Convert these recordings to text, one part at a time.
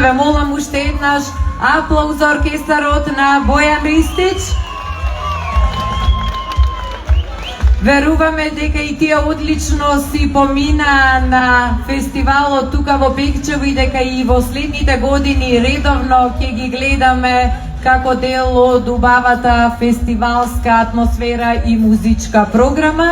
ве молам уште еднаш аплауз за оркестарот на Бојан Ристич. Веруваме дека и тие одлично си помина на фестивалот тука во Пекчево и дека и во следните години редовно ќе ги гледаме како дел од убавата фестивалска атмосфера и музичка програма,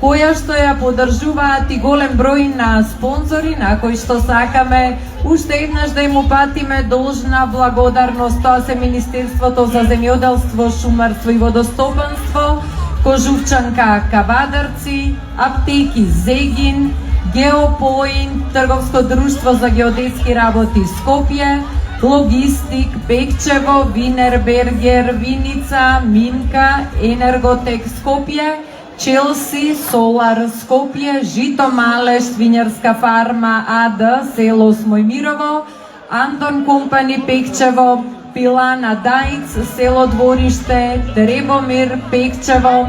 која што ја поддржуваат и голем број на спонзори, на кои што сакаме уште еднаш да им упатиме должна благодарност. Тоа се Министерството за земјоделство, шумарство и водостопанство, Кожувчанка Кавадарци, Аптеки Зегин, Геопоинт, Трговско друштво за геодетски работи Скопје, Логистик Пекчево, Винербергер Виница, Минка, Енерготек Скопје, Челси Солар Скопје, Жито Малеш Свинјарска фарма АД, село Смојмирово, Антон Компани Пекчево, Пилана Дајц, село Двориште, Требомир Пекчево,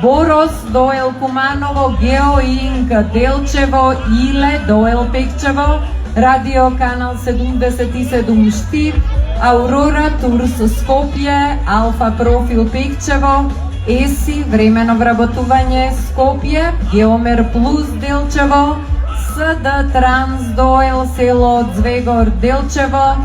Борос Доел Куманово, Геоинк Делчево, Иле Доел Пекчево, Радио Канал 77 Штип, Аурора Турс Скопје, Алфа Профил Пекчево, ЕСИ времено вработување Скопје, Геомер Плюс Делчево, СД Транс Доел село Звегор Делчево,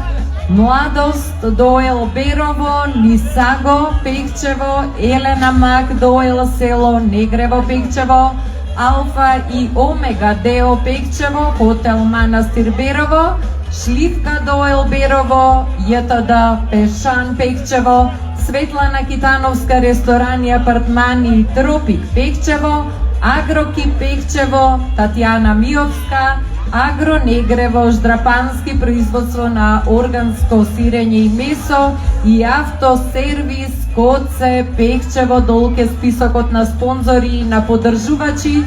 Младост Доел Берово, Нисаго Пекчево, Елена Мак Доел село Негрево Пекчево, Алфа и Омега Део Пекчево, Хотел Манастир Берово, Шливка Доел Берово, ЈТД Пешан Пекчево, Светлана Китановска ресторани, апартмани Тропик Пекчево, Агроки Пекчево, Татјана Миовска, Агро Негрево, Ждрапански производство на органско сирење и месо и автосервис Коце Пекчево. Долг е списокот на спонзори и на поддржувачи,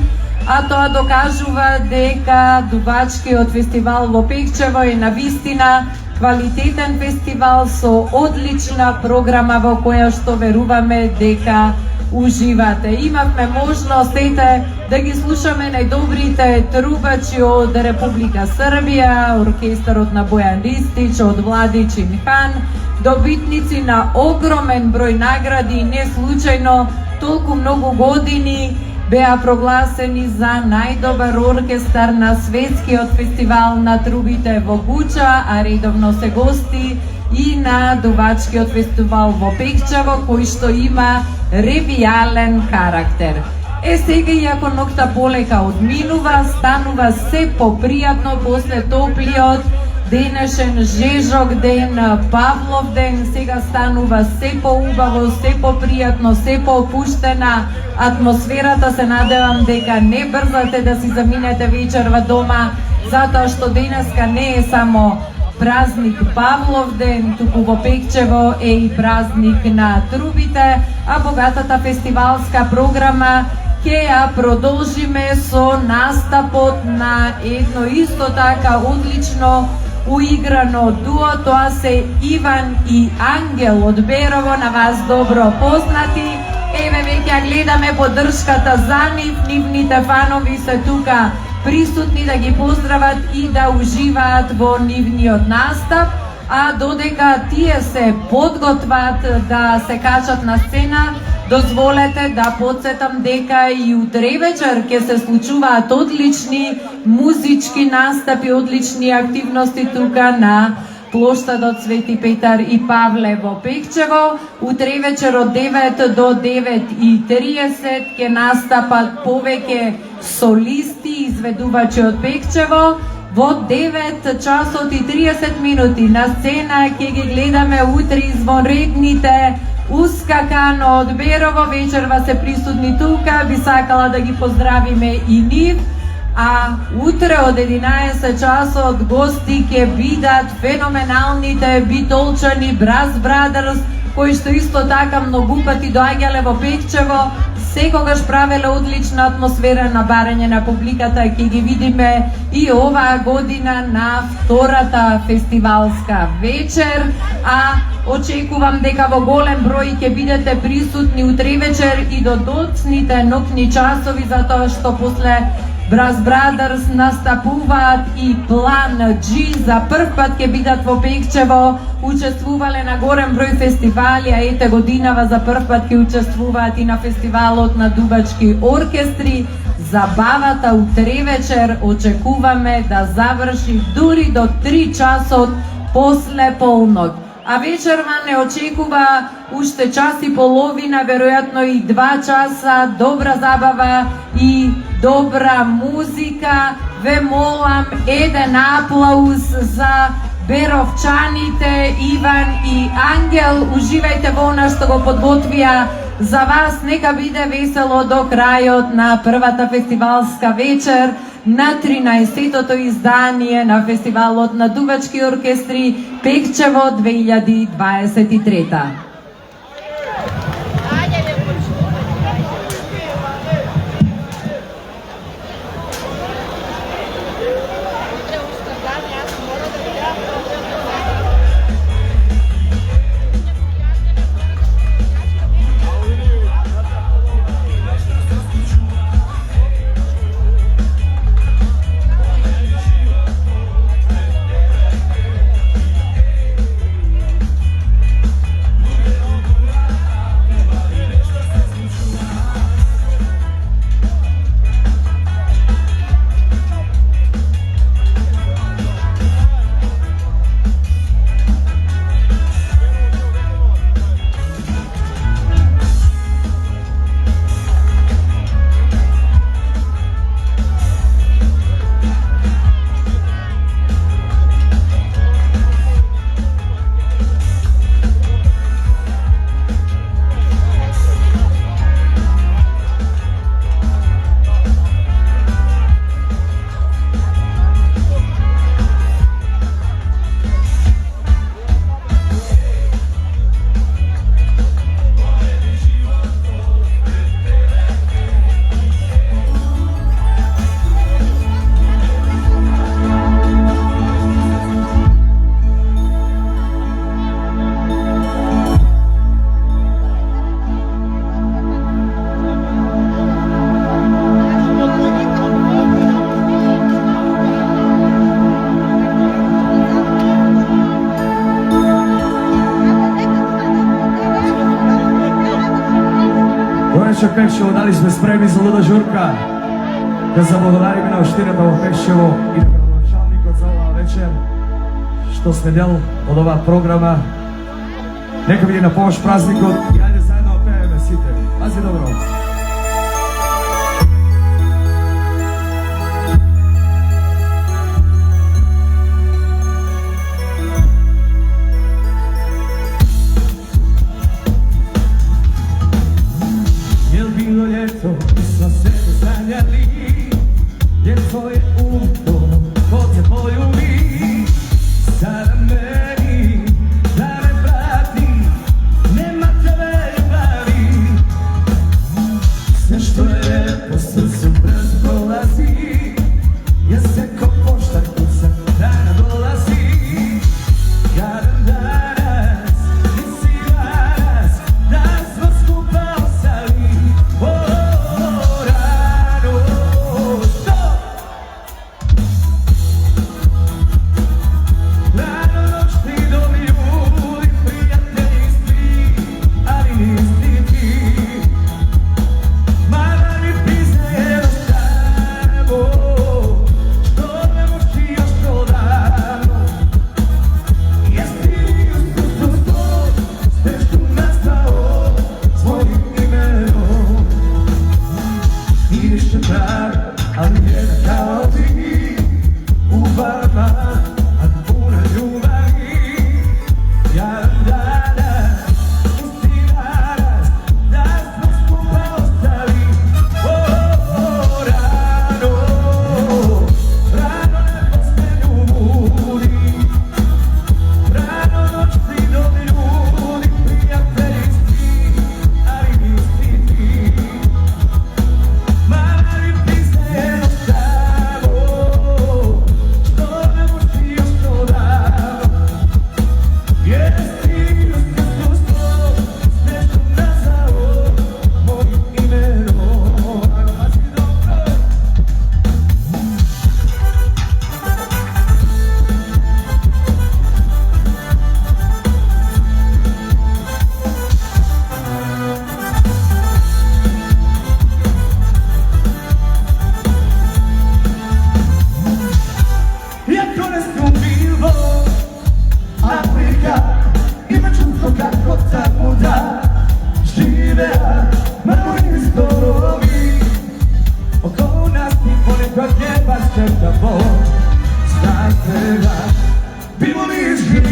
а тоа докажува дека дувачкиот фестивал во Пекчево е навистина квалитетен фестивал со одлична програма во која што веруваме дека уживате. Имавме можност да ги слушаме најдобрите трубачи од Република Србија, оркестарот на Бојан Ристич, од Владичин Хан, добитници на огромен број награди, не случајно толку многу години беа прогласени за најдобар оркестар на светскиот фестивал на трубите во Гуча, а редовно се гости и на дувачкиот фестивал во Пекчево, кој што има ревијален карактер. Сега, иако ноќта полека одминува, станува се попријатно после топлиот денешен жежок ден, Павлов ден, сега станува се поубаво, се попријатно, се поопуштена атмосферата. Се надевам дека не брзате да си заминете вечерва дома, затоа што денеска не е само празник Павлов ден, туку во Пекчево е и празник на трубите, а богатата фестивалска програма ќе ја продолжиме со настапот на едно исто така одлично уиграно дуо. Тоа се Иван и Ангел од Берово, на вас добро познати. Еве веќе ја гледаме поддршката за нив, нивните фанови се тука присутни да ги поздрават и да уживаат во нивниот настап, а додека тие се подготват да се качат на сцена, дозволете да подсетам дека и утре вечер ќе се случуваат одлични музички настапи, одлични активности тука на плоштадот Свети Петар и Павле во Пекчево. Утре вечер од 9 до 9:30 ќе настапат повеќе солисти, изведувачи од Пекчево. Во 9 часот и 30 минути на сцена ќе ги гледаме утре извонредните Ускакано од Берово. Вечерва се присутни тука, би сакала да ги поздравиме и нив. А утре од 11 часот гости ќе бидат феноменалните битолчани Брас Брадерс, кои што исто така многу пати доаѓале во Пекчево, секогаш правеле одлична атмосфера на барање на публиката. Ќе ги видиме и оваа година на втората фестивалска вечер, а очекувам дека во голем број ќе бидете присутни утре вечер и до доцните ноќни часови, затоа што после Brass Brothers настапуваат и План G за прв пат ќе бидат во Пекчево, учествувале на голем број фестивали, а ете годинава за прв пат ќе учествуваат и на фестивалот на дубачки оркестри. Забавата утре вечер очекуваме да заврши дури до 3 часот после полнок. А вечерва не очекува уште час и половина, веројатно и 2 часа, добра забава и добра музика. Ве молам еден аплауз за беровчаните Иван и Ангел. Уживајте во она што го подготвија за вас. Нека биде весело до крајот на првата фестивалска вечер на 13-тото издание на фестивалот на дувачки оркестри Пекчево 2023. Вечер Пекчево, дали сме спремни за луда журка да заблагодариме на оштината во Пекчево и на градоначалникот за оваа вечер што сме дел од оваа програма. Нека биде на помош празникот и ајде заедно пееме сите. Пази добро. Smo se sanjali, jer tvoje uto ko te poljubi. Sada meni da me prati, nema tebe ljubavi.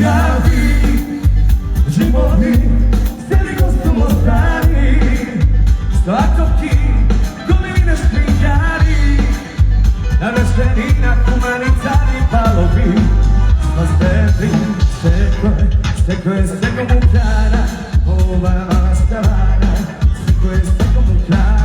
javi, životi, sedi costumo stari, slatki, come vine spingari, la vesperina umanizzati palovi, ma stepi, seco mucchiara, oh va la strada, seco mucchiara,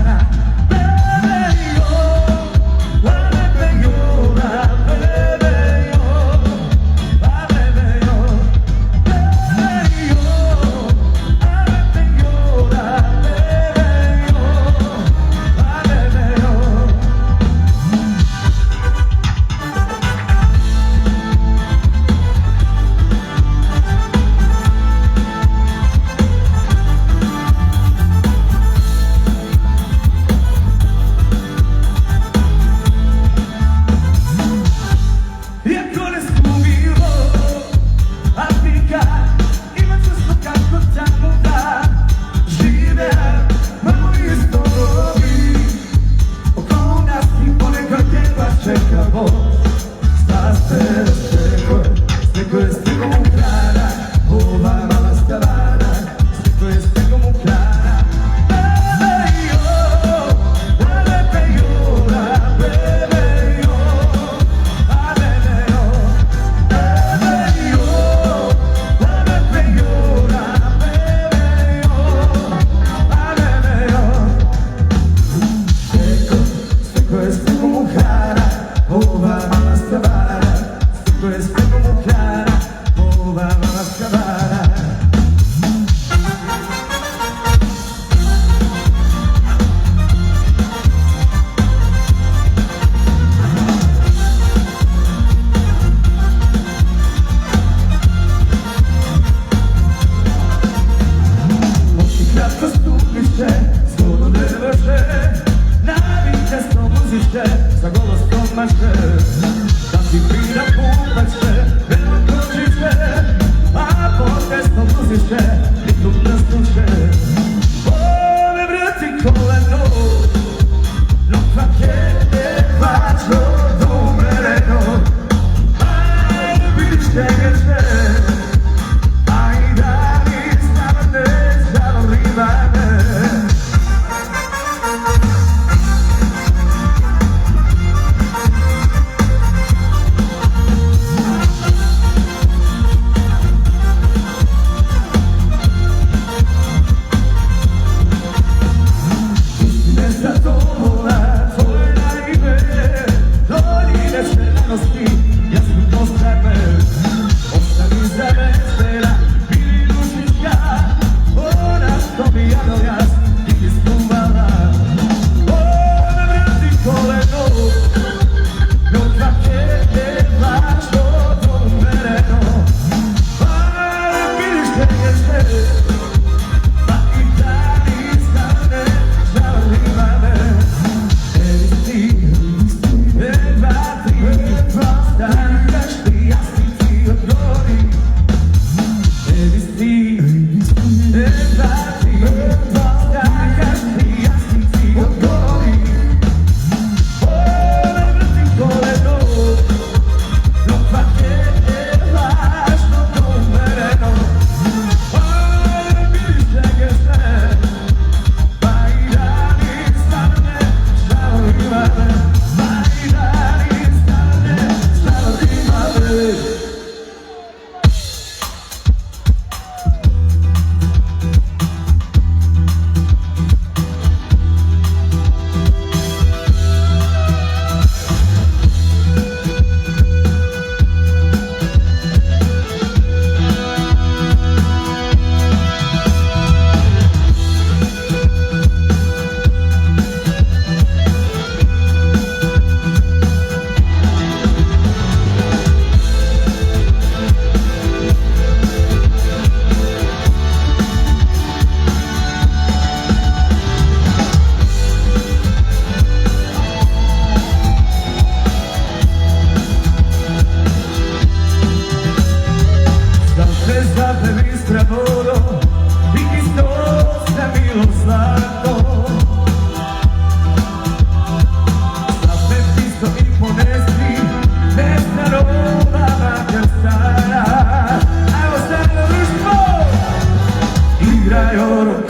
Questa è come chiara,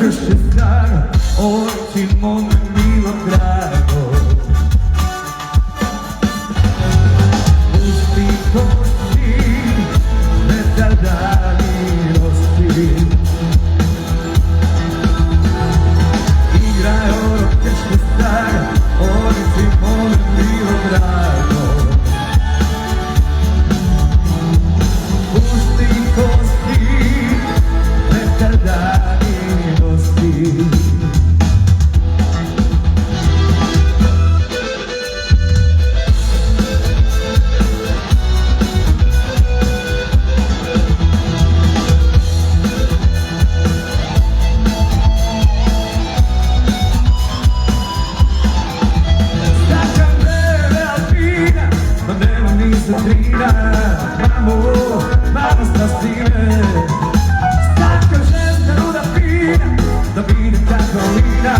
kršće snaga, oj ti mome milo drago. Pusti kosti, vetar daljinosti, igraj ono kršće snaga, oj ti mome milo drago. Pusti kosti, vetar daljinosti. Mamo sta stime, stacca gente nuda fina, da vina cacolina.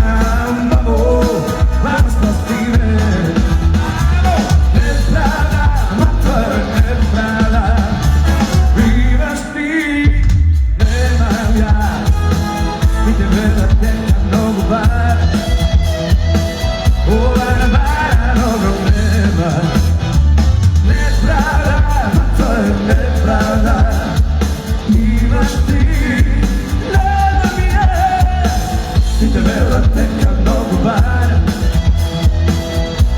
Mamo sta stime, nestrada, ma to je nestrada. Imaš ti, nemam ja, idem vedat neka mnogo bar. Ova na bara mnogo nema. Nepravda, ma to je nepravda. Imaš ti, nemam ja, idem vedat neka mnogo bar.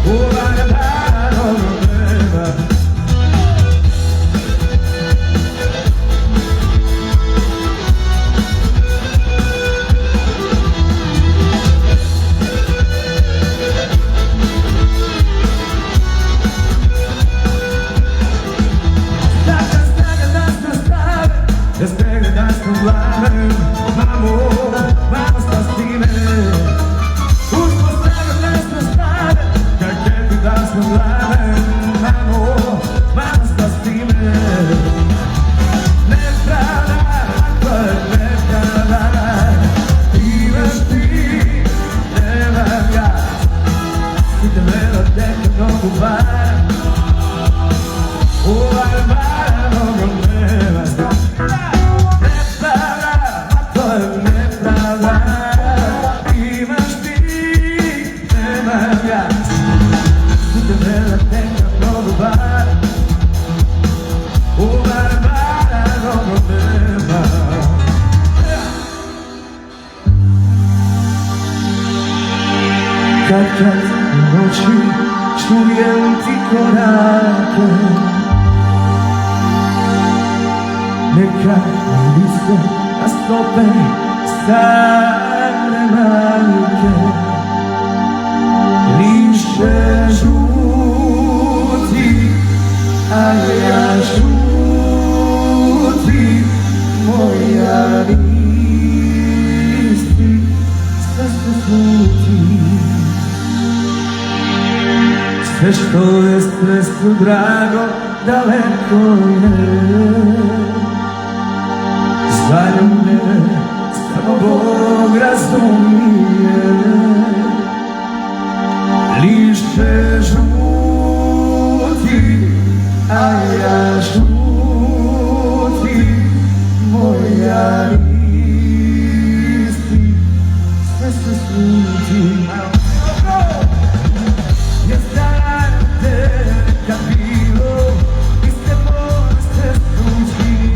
Ova na bara mnogo nema. Despegue das con glave, mamo sta stime. Uspostavljam nas na stave, kaj tebi das con glave, mamo sta stime. Nepravda, to je nepravda. Imaš ti, nemam ja, idem vedat neka mnogo bar. Ovaj bar mnogo nema. Kad u noći čujem ti korake, neka mi se na stope stare majke. Lišće žuti, a ja žuti, moja listi, sve su žuti. Sve što je sredsku drago, daleko je. Zaljubljene, samo Bog razumije. Lišće žuti, a ja žuti, moja listi, sve su žuti. Kad bilo, vi ste možete slučiti.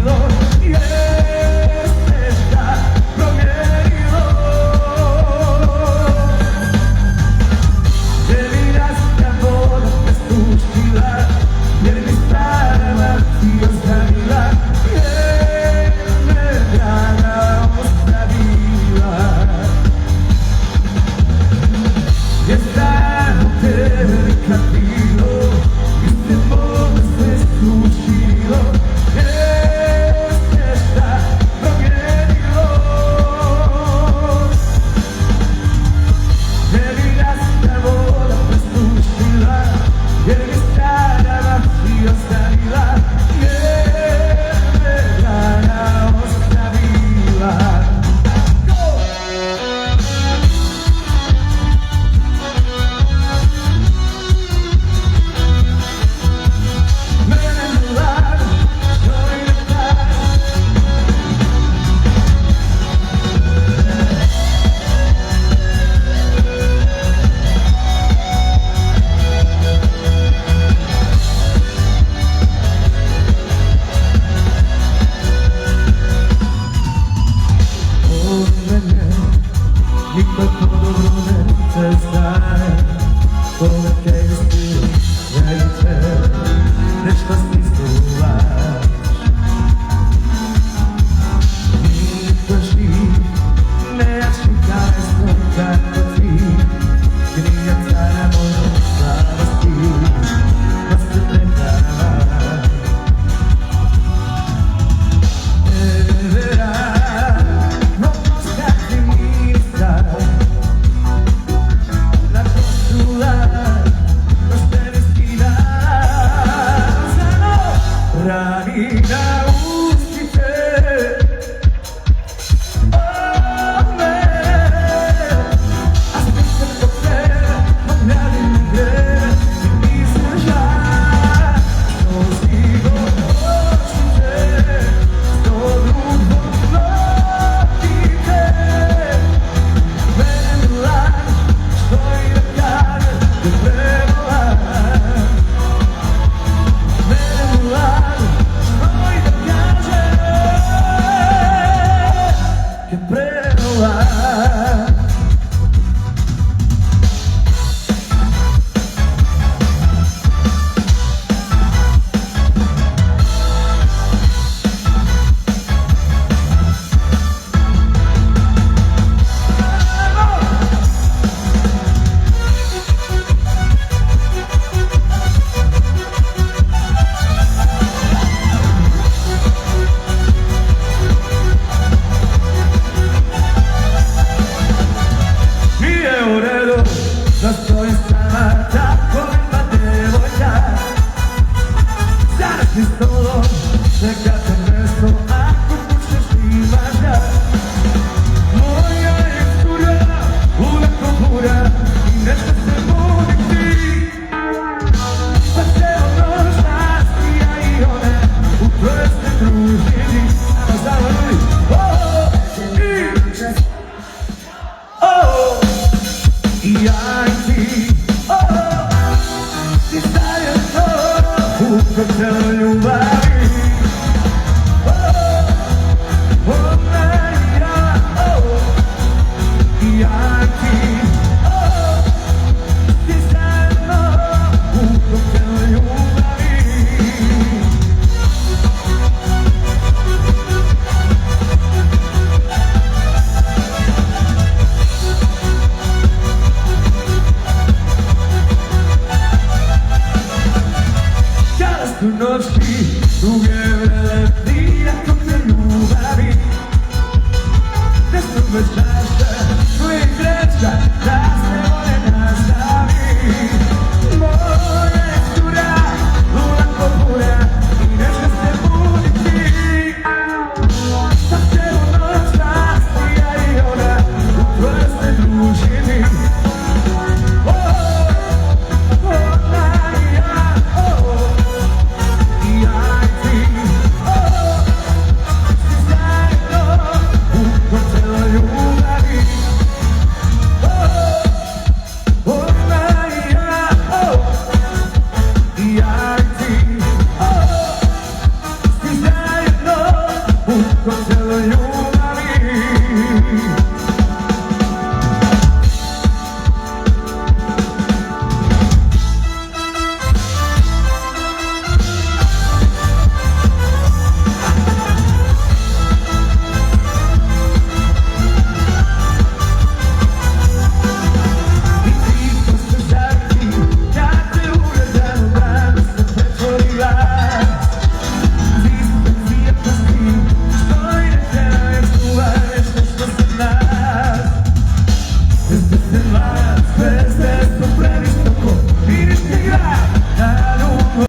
Put ko celoj